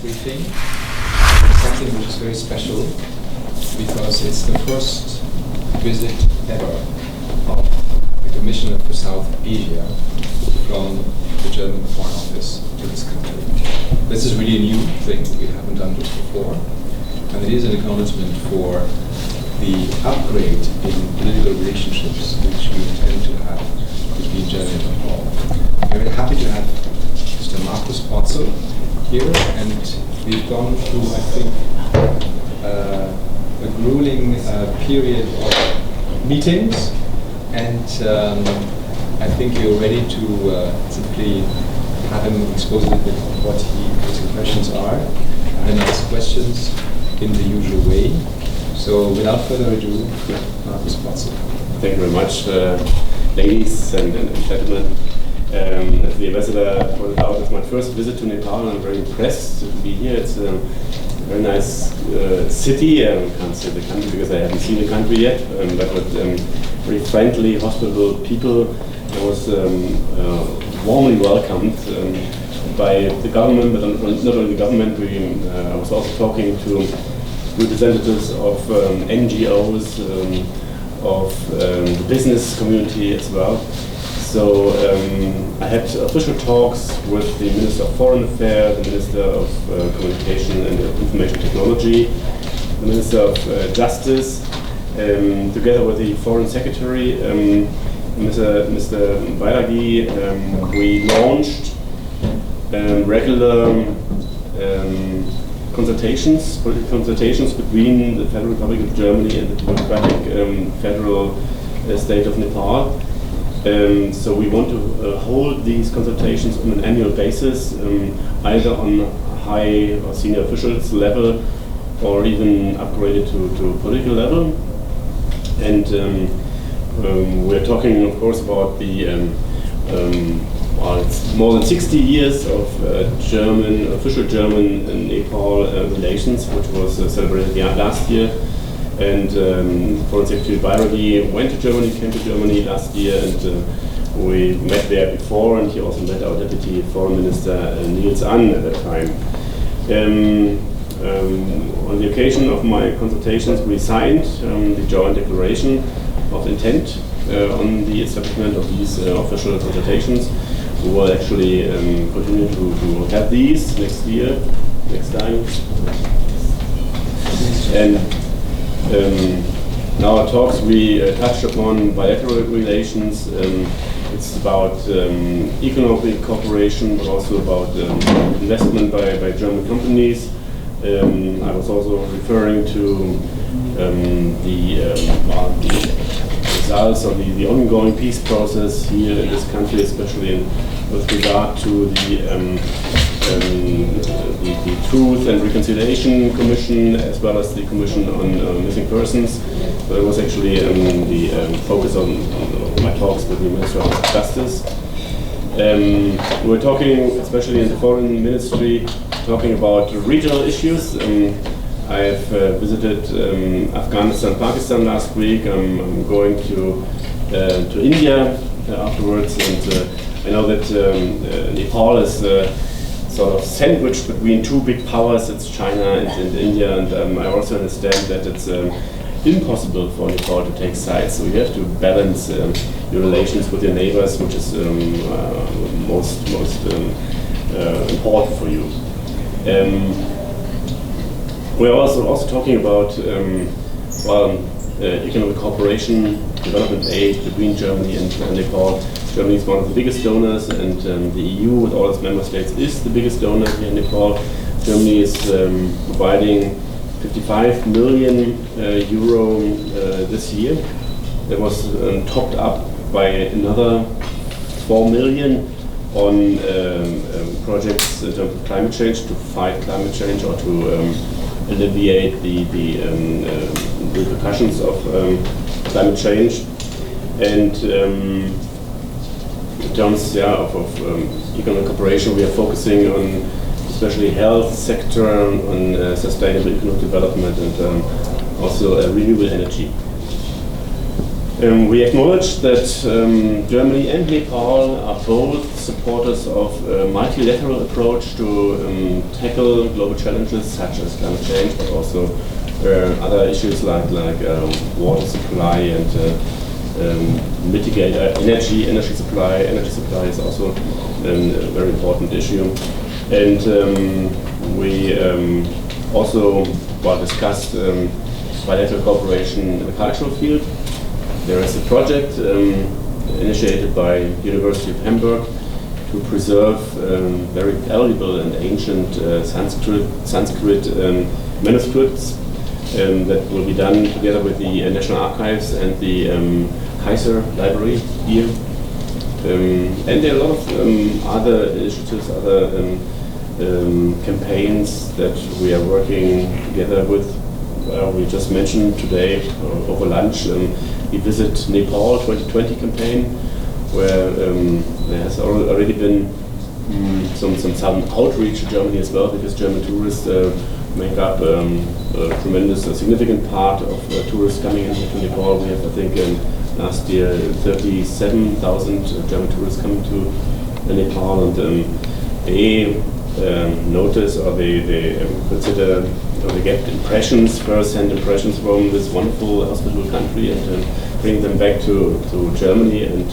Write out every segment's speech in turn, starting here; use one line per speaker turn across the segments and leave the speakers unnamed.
briefing. Something which is very special because it's the first visit ever of the Commissioner for South Asia from the German Foreign Office to this country. This is really a new thing. We haven't done this before. And it is an acknowledgement for the upgrade in political relationships which we intend to have between Germany and Nepal. We're very happy to have Mr. Markus Potzel here, and we've gone through, I think, a grueling period of meetings, and I think you're ready to simply have him expose a little bit what his impressions are, and then ask questions in the usual way. So without further ado, Markus Potzel.
Thank you very much, ladies and gentlemen. As the ambassador pointed out, it's my first visit to Nepal, and I'm very impressed to be here. It's a very nice city. I can't say the country because I haven't seen the country yet, but with very friendly, hospitable people. I was warmly welcomed by the government, but not only the government. I was also talking to representatives of NGOs, of the business community as well. So I had official talks with the Minister of Foreign Affairs, the Minister of Communication and Information Technology, the Minister of Justice, together with the Foreign Secretary, Mr. Bairagi. We launched regular political consultations between the Federal Republic of Germany and the Democratic Federal State of Nepal. So we want to hold these consultations on an annual basis, either on high or senior officials level, or even upgraded to political level. And we're talking, of course, about the it's more than 60 years of official German and Nepal relations, which was celebrated last year. And Foreign Secretary Bairagi went to Germany, came to Germany last year, and we met there before, and he also met our Deputy Foreign Minister Niels An at that time. On the occasion of my consultations, we signed the joint declaration of intent on the establishment of these official consultations. We will actually continue to have these next year, next time. And in our talks we touched upon bilateral relations. It's about economic cooperation, but also about investment by German companies. I was also referring to the results of the ongoing peace process here in this country, especially with regard to the Truth and Reconciliation Commission, as well as the Commission on Missing Persons. So it was actually the focus on my talks with the Minister of Justice. We were talking, especially in the Foreign Ministry, talking about regional issues. I've visited Afghanistan, Pakistan last week. I'm going to India afterwards, and I know that Nepal is sort of sandwiched between two big powers. It's China and India, and I also understand that it's impossible for Nepal to take sides. So you have to balance your relations with your neighbors, which is most important for you. We're also talking about economic cooperation, development aid between Germany and Nepal. Germany is one of the biggest donors, and the EU, with all its member states, is the biggest donor here in Nepal. Germany is providing 55 million euro this year. That was topped up by another 4 million on projects in terms of climate change, to fight climate change or to alleviate the repercussions of climate change. And in terms of economic cooperation, we are focusing on especially health sector, on sustainable economic development, and also renewable energy. We acknowledge that Germany and Nepal are both supporters of a multilateral approach to tackle global challenges such as climate change, but also other issues like water supply and mitigate energy supply. Energy supply is also a very important issue, and we also discussed bilateral cooperation in the cultural field. There is a project initiated by University of Hamburg to preserve very valuable and ancient Sanskrit manuscripts that will be done together with the National Archives and the Kaiser Library here. And there are a lot of other initiatives, other campaigns that we are working together with. We just mentioned today over lunch we visit Nepal 2020 campaign, where there has already been some outreach to Germany as well, because German tourists make up a tremendous, significant part of tourists coming into Nepal. We have, I think, last year 37,000 German tourists coming to Nepal, and they notice, or they consider, or they get impressions, first-hand impressions from this wonderful hospitable country, and bring them back to Germany, and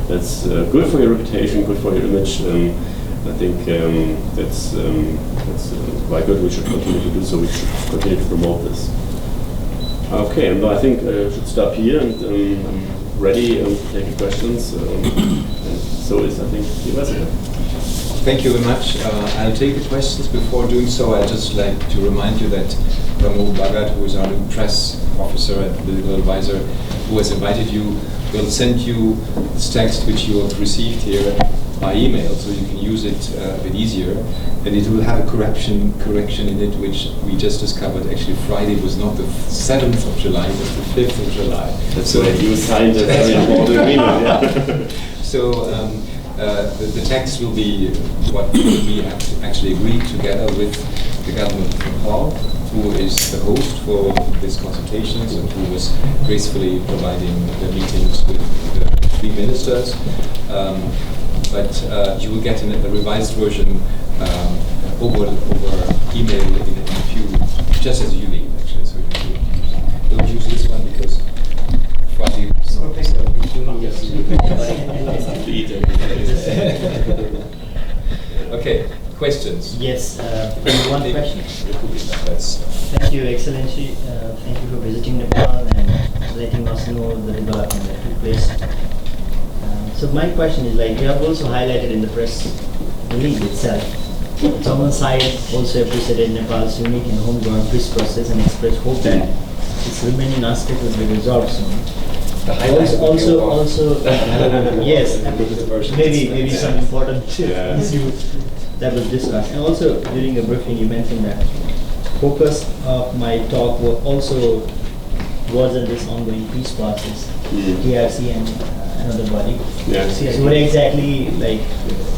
that's good for your reputation, good for your image. I think that's quite good. We should continue to do so. We should continue to promote this. Okay, and I think I should stop here, and I'm ready to take questions. And so is, I think, the ambassador.
Thank you very much. I'll take the questions. Before doing so, I'd just like to remind you that Pramod Bhagat, who is our new press officer and political advisor, who has invited you, will send you this text which you have received here by email, so you can use it a bit easier. And it will have a correction in it, which we just discovered. Actually, Friday was not the 7th of July, it was the 5th of July.
That's so you signed a very important agreement. Yeah.
So the text will be what we have actually agreed together with the government of Nepal, who is the host for these consultations and who was gracefully providing the meetings with the three ministers. But you will get a revised version over email in a few, just as you leave, actually. So you don't use this one because Friday was not Okay, questions?
Yes, one question.
Thank
you, Excellency. Thank you for visiting Nepal and letting us know the development that took place. So my question is, like, you have also highlighted in the press release itself, it's on one side also appreciated Nepal's unique and homegrown peace process and expressed hope that its remaining aspect will be resolved soon. Also, yes, maybe some important issue that was discussed. And also during the briefing, you mentioned that focus of my talk was on this ongoing peace process, DRC and another body.
Yeah.
So what exactly, like,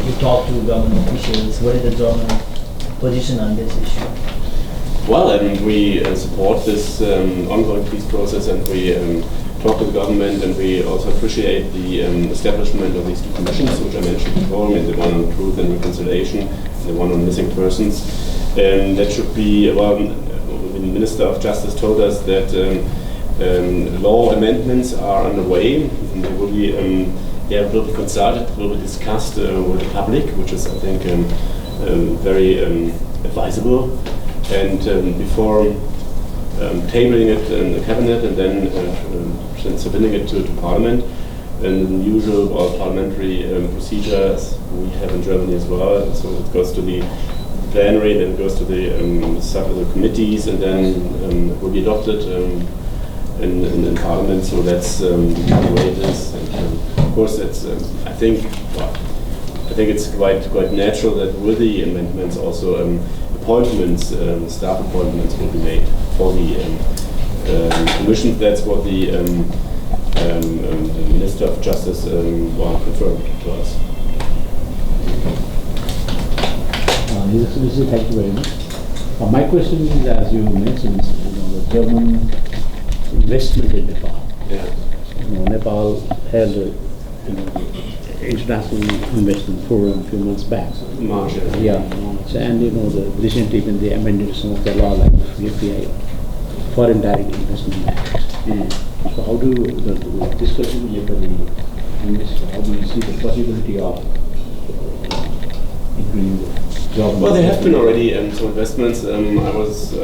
you talk to government officials? What is the German position on this issue?
Well, we support this ongoing peace process, and we talk to the government, and we also appreciate the establishment of these two commissions, which I mentioned before, the one on truth and reconciliation, and the one on missing persons. That should be, well, the Minister of Justice told us that law amendments are underway, and they will be consulted, will be discussed with the public, which is, I think, very advisable. And before tabling it in the cabinet and then submitting it to Parliament, and the usual parliamentary procedures we have in Germany as well. So it goes to the plenary, then it goes to the committees, and then it will be adopted in Parliament. So that's the way it is. And of course, that's I think it's quite natural that with the amendments also appointments, staff appointments will be made for the commission. That's what the Minister of Justice confirmed to us.
Thank you very much. My question is, as you mentioned, the German investment in Nepal.
Yeah.
Nepal held a international investment forum a few months back.
March.
Yeah, March. And recently when they amended some of the law like FDI, Foreign Direct Investment Act. So how do the discussion with the minister, how do you see the possibility of increasing the job?
Well, there have been already some investments. I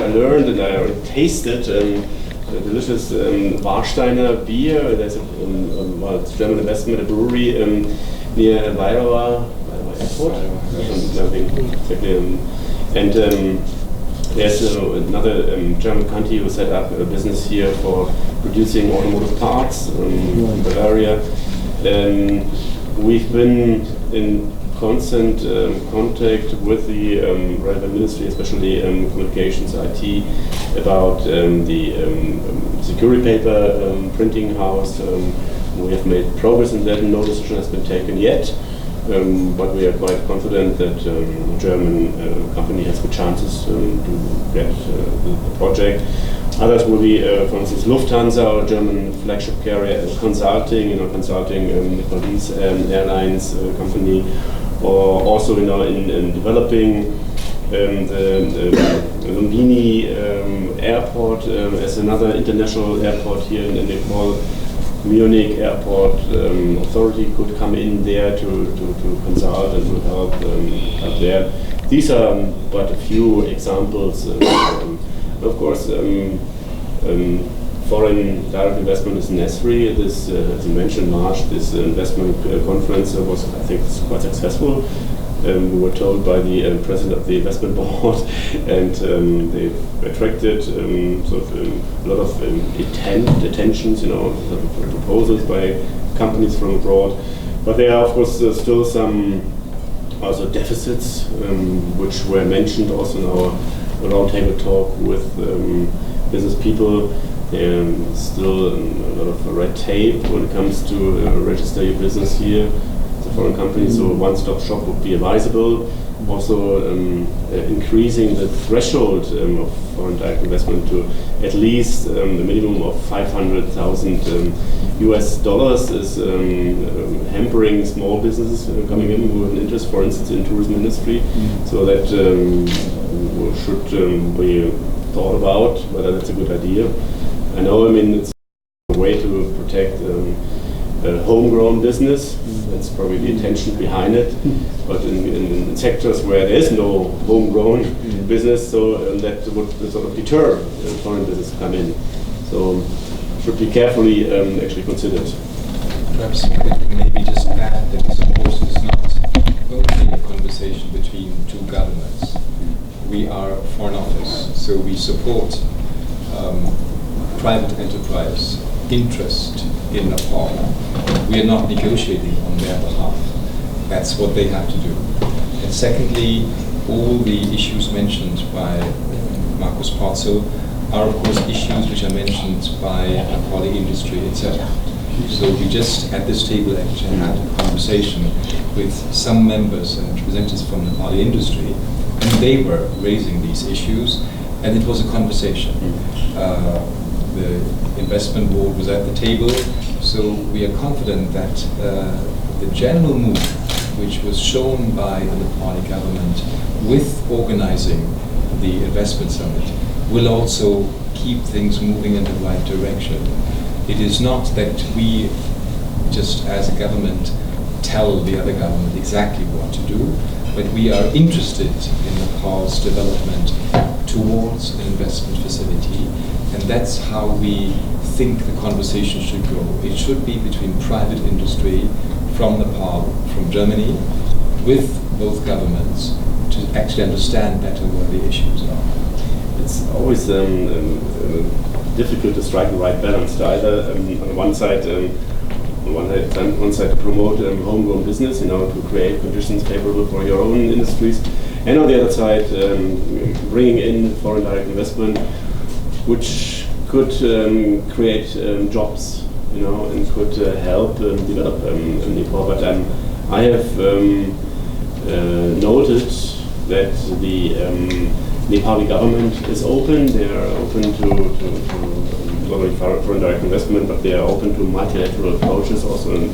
learned and I already tasted the delicious Warsteiner beer. There's it's a German investment, a brewery near Weiderer Airport. Exactly. And there's another German country who set up a business here for producing automotive parts in Bavaria. We've been in constant contact with the relevant ministry, especially communications, IT, about the security paper printing house. We have made progress in that, and no decision has been taken yet. But we are quite confident that a German company has good chances to get the project. Others will be, for instance, Lufthansa, our German flagship carrier, consulting Nepalese airlines company, or also in developing the Lumbini airport as another international airport here in Nepal. Munich Airport Authority could come in there to consult and to help there. These are but a few examples. Of course, foreign direct investment is necessary. This, as you mentioned, March, this investment conference was, I think, quite successful. We were told by the president of the investment board, and they've attracted a lot of attentions, proposals by companies from abroad. But there are, of course, still some also deficits, which were mentioned also in our roundtable talk with business people. There's still a lot of red tape when it comes to register your business here. Foreign companies, so one-stop shop would be advisable. Also, increasing the threshold of foreign direct investment to at least a minimum of $500,000 US is hampering small businesses coming in with an interest, for instance, in tourism industry. So that should be thought about whether that's a good idea. I know, it's a way to protect homegrown business. That's probably the intention behind it. But in sectors where there is no homegrown business, so that would sort of deter foreign business to come in. So should be carefully actually considered.
Perhaps you could maybe just add that this, of course, is not only a conversation between two governments. We are a foreign office, so we support private enterprise interest in Nepal. We are not negotiating on their behalf. That's what they have to do. And secondly, all the issues mentioned by Markus Pozzo are, of course, issues which are mentioned by Nepali industry itself. So we just, at this table, actually had a conversation with some members and representatives from Nepali industry, and they were raising these issues, and it was a conversation. The investment board was at the table, so we are confident that the general move, which was shown by the Nepali government with organizing the investment summit, will also keep things moving in the right direction. It is not that we just as a government tell the other government exactly what to do, but we are interested in Nepal's development towards an investment facility, and that's how we think the conversation should go. It should be between private industry from Nepal, from Germany, with both governments to actually understand better what the issues are.
It's always difficult to strike the right balance to either on one side to promote homegrown business, to create conditions favorable for your own industries, and on the other side bringing in foreign direct investment, which could create jobs, and could help develop Nepal. But I have noted that the Nepali government is open. They are open to not only foreign direct investment, but they are open to multilateral approaches also in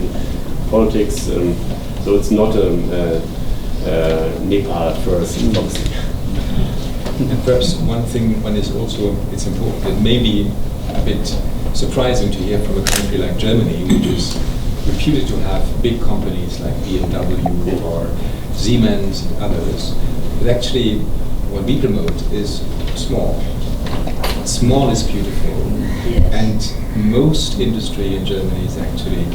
politics. So it's not Nepal first policy.
And perhaps one thing it's important, it may be a bit surprising to hear from a country like Germany, which is reputed to have big companies like BMW or Siemens and others, but actually what we promote is small. Small is beautiful, and most industry in Germany is actually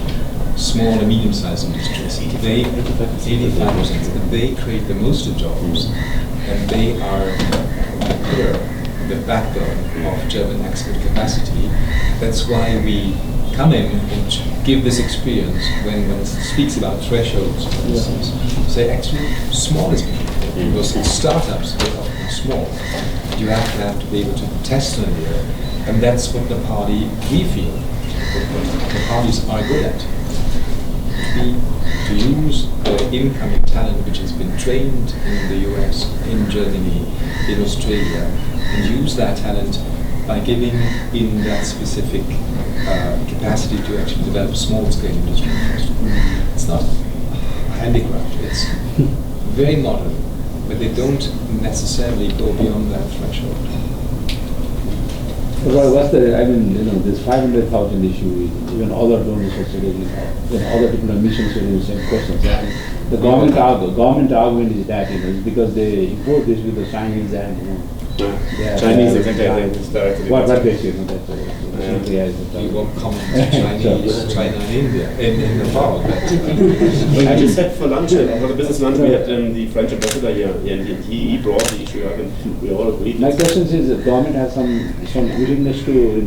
small and medium-sized industries. They 85%. They create the most of jobs, and they are the backbone of German export capacity. That's why we come in and give this experience when one speaks about thresholds, for instance. Say actually small is beautiful, because startups are often small. You have to be able to test an idea, and that's what we feel what Nepalis are good at. To use the incoming talent which has been trained in the US, in Germany, in Australia, and use that talent by giving in that specific capacity to actually develop small-scale industry. It's not handicraft, it's very modern, but they don't necessarily go beyond that threshold.
Well, this 500,000 issue, even other donors also getting, other different missions getting the same questions. The government argument is that, it's because they import this with the Chinese and,
Chinese, exactly.
What they say,
We won't comment on China and India, in Nepal.
I just had for lunch, for the business lunch, we had the French ambassador here, and he brought the issue up, and we all agreed.
My question is, the government has some willingness to,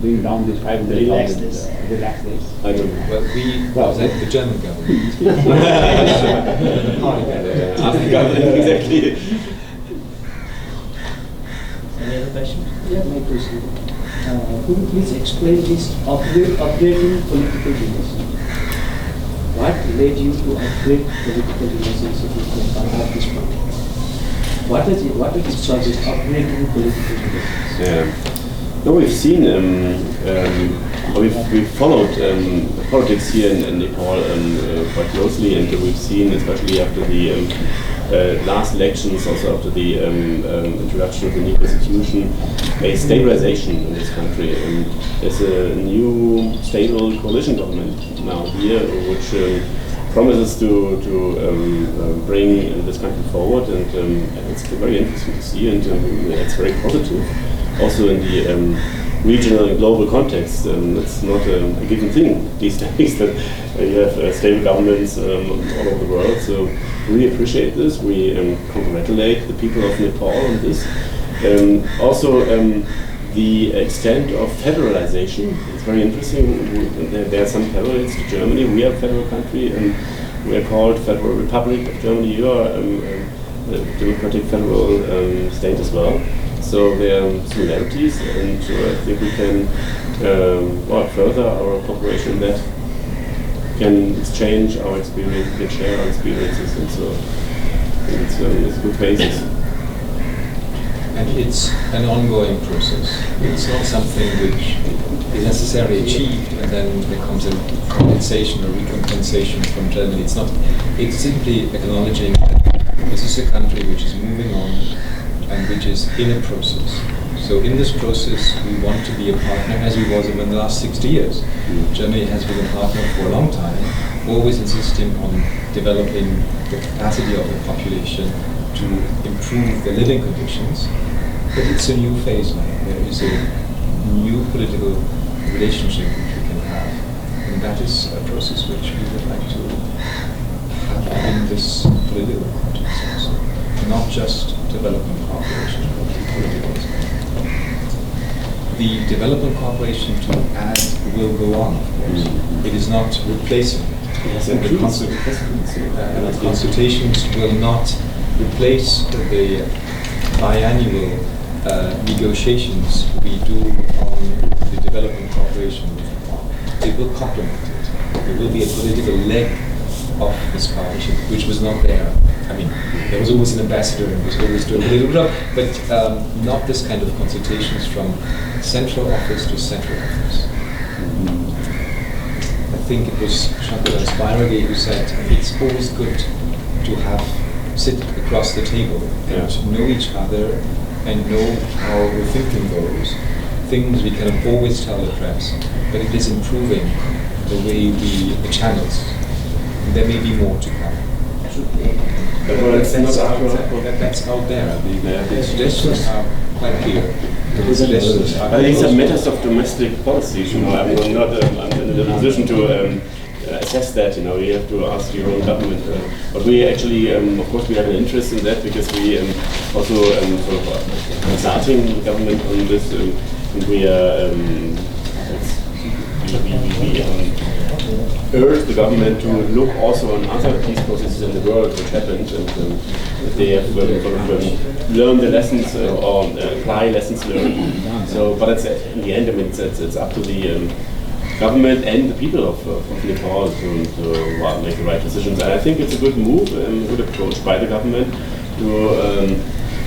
bring down this 500,000.
Relax this.
Relax this.
I don't know.
Well, we represent the German government.
Exactly.
Any other questions?
Yeah, my question. Could you please explain this upgrading political relations? What led you to upgrade political relationship with Nepal at this point? What is this project, upgrading political relations?
Yeah. No, we've seen, we've followed politics here in Nepal quite closely, and we've seen, especially after the last elections, also after the introduction of the new constitution, a stabilization in this country. There's a new stable coalition government now here, which promises to bring this country forward, and it's very interesting to see, and it's very positive. Also in the regional and global context, it's not a given thing these days that you have stable governments all over the world. So we appreciate this. We congratulate the people of Nepal on this. Also, the extent of federalization is very interesting. There are some parallels to Germany. We are a federal country, and we are called Federal Republic of Germany. You are a democratic federal state as well. So there are similarities, and I think we can further our cooperation in that. We can exchange our experience, we can share our experiences, and so it's a good basis.
And it's an ongoing process. It's not something which is necessarily achieved and then there comes a compensation or recompensation from Germany. It's not. It's simply acknowledging that this is a country which is moving on and which is in a process. So in this process, we want to be a partner, as we was in the last 60 years. Germany has been a partner for a long time, always insisting on developing the capacity of the population to improve the living conditions. But it's a new phase now. There is a new political relationship which we can have. And that is a process which we would like to have in this political context also. Not just development cooperation, but political as well. The development cooperation to add will go on, of course. It is not replacing it.
Yes,
and the consultations will not replace the biannual negotiations we do on the development cooperation with Nepal. It will complement it. There will be a political leg of this partnership which was not there I mean, there was always an ambassador and was always doing a little bit of, but not this kind of consultations from central office to central office. I think it was Shankar Spiraghi who said it's always good to have sit across the table and know each other and know how the thinking goes. Things we cannot always tell the press, but it is improving the way the channels. And there may be more to come. That's out there. The suggestions are quite clear. The suggestions are
I think it's a matter of domestic policies. I'm not in a position to assess that. You have to ask your own government. But we actually, of course, we have an interest in that because we also sort of consulting the government on this. And we urge the government to look also on other peace processes in the world which happened, and they have learned the lessons or apply lessons learned. So, but it's, in the end, I mean, it's up to the government and the people of Nepal to make the right decisions. And I think it's a good move and a good approach by the government to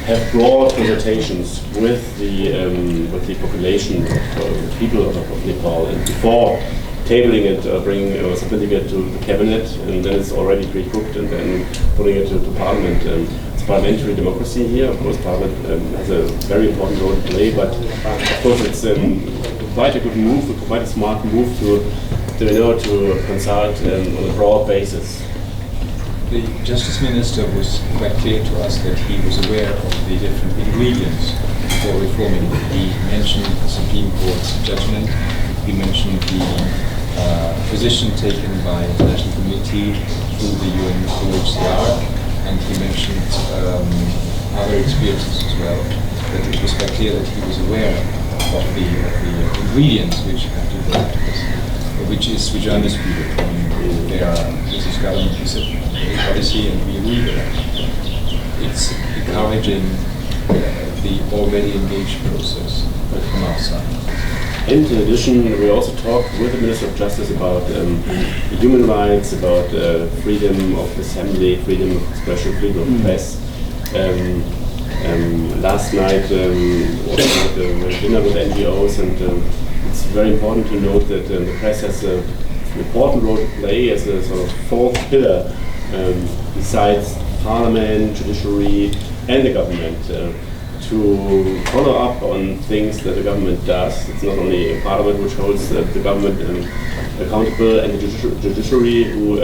have broad consultations with the population of people of Nepal, and before tabling it, submitting it to the cabinet, and then it's already pre-cooked, and then putting it to Parliament. It's parliamentary democracy here. Of course, Parliament has a very important role to play, but of course it's quite a good move, quite a smart move to consult on a broad basis.
The Justice Minister was quite clear to us that he was aware of the different ingredients for reforming. He mentioned the Supreme Court's judgment. He mentioned the position taken by the International Committee through the UNHCR, and he mentioned other experiences as well. But it was quite clear that he was aware of the ingredients which have to go into this, which are undisputed. I mean, this is government policy, and we agree with that. It's encouraging the already engaged process from our side.
In addition, we also talked with the Minister of Justice about human rights, about freedom of assembly, freedom of expression, freedom of press. Last night, also had a dinner with NGOs, and it's very important to note that the press has an important role to play as a sort of fourth pillar besides Parliament, judiciary, and the government. To follow up on things that the government does. It's not only Parliament which holds the government accountable, and the judiciary who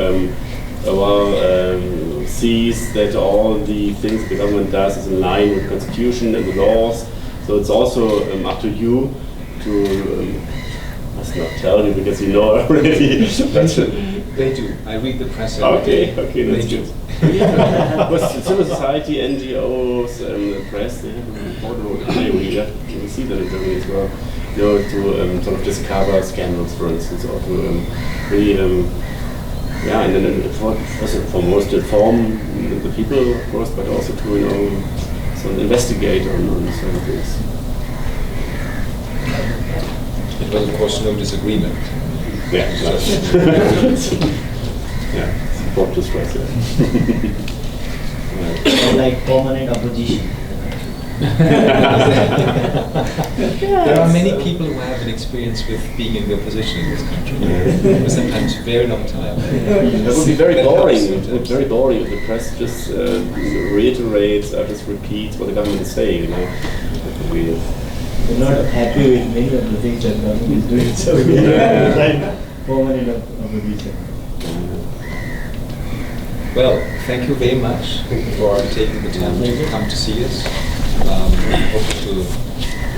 sees that all the things the government does is in line with the Constitution and the laws. So it's also up to you to, I must not tell you because you know already.
They do. I read the press every day.
Okay, that's good. But civil society, NGOs, the press, they have an important role to play. We see that in Germany as well. To sort of discover scandals, for instance, or to really, and then first and foremost, inform the people, of course, but also to sort of investigate on certain things.
It was, of course, no disagreement.
Yeah, yeah. Important to stress that.
Like permanent opposition.
There are many people who have an experience with being in the opposition in this country. For sometimes a very long time.
That would be very boring. It would be very boring if the press just reiterates or just repeats what the government is saying.
We're not happy with many of the things that the government is doing, so we are like permanent opposition.
Well, thank you very much for taking the time to come to see us. I hope it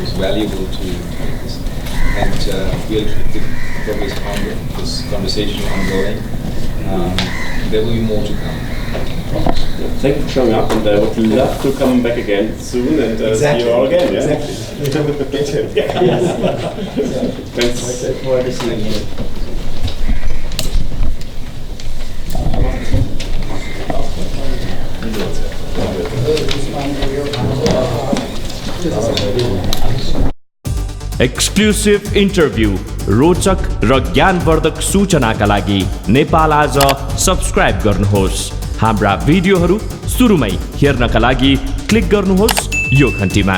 was valuable to this. And we'll keep this conversation ongoing. There will be more to come.
Thank you for showing up, and I would love to come back again soon and see you all again. Yeah?
Exactly. Me too.
Thanks.
Look forward to seeing you.
Exclusive interview, रोचक र ज्ञानवर्धक सूचनाका लागि नेपाल आज subscribe गर्नुहोस्। हाम्रा भिडियोहरू सुरुमै हेर्नका लागि click गर्नुहोस् यो घन्टीमा।